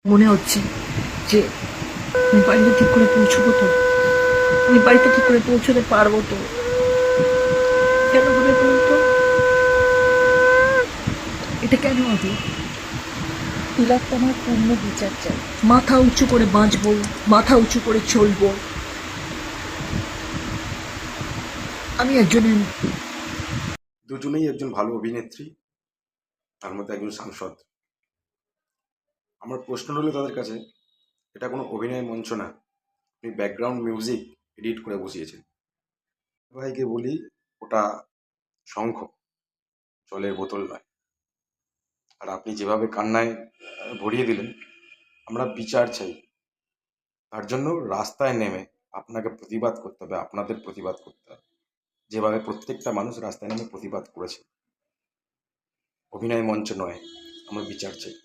মনে হচ্ছে যে আমি বাড়িতে ঠিক করে পৌঁছবো তো, আমি বাড়িতে ঠিক করে পৌঁছতে পারবো তো। কেন হবে বলুন তো? এটা কেন হবে? তিলক, তোমার পূর্ণ বিচার চাই। মাথা উঁচু করে বাঁচবো, মাথা উঁচু করে চলবো। আমি একজন দুজনেই একজন ভালো অভিনেত্রী, তার মধ্যে একজন সাংসদ। আমার প্রশ্ন রইল তাদের কাছে, এটা কোনো অভিনয় মঞ্চ না, আপনি ব্যাকগ্রাউন্ড মিউজিক এডিট করে বসিয়েছেন। ভাইকে বলি, ওটা শঙ্খ, জলের বোতল নয়। আর আপনি যেভাবে কান্নায় ভরিয়ে দিলেন, আমরা বিচার চাই। তার জন্য রাস্তায় নেমে আপনাকে প্রতিবাদ করতে হবে, আপনাদের প্রতিবাদ করতে হবে, যেভাবে প্রত্যেকটা মানুষ রাস্তায় নেমে প্রতিবাদ করেছে। অভিনয় মঞ্চ নয়, আমরা বিচার চাই।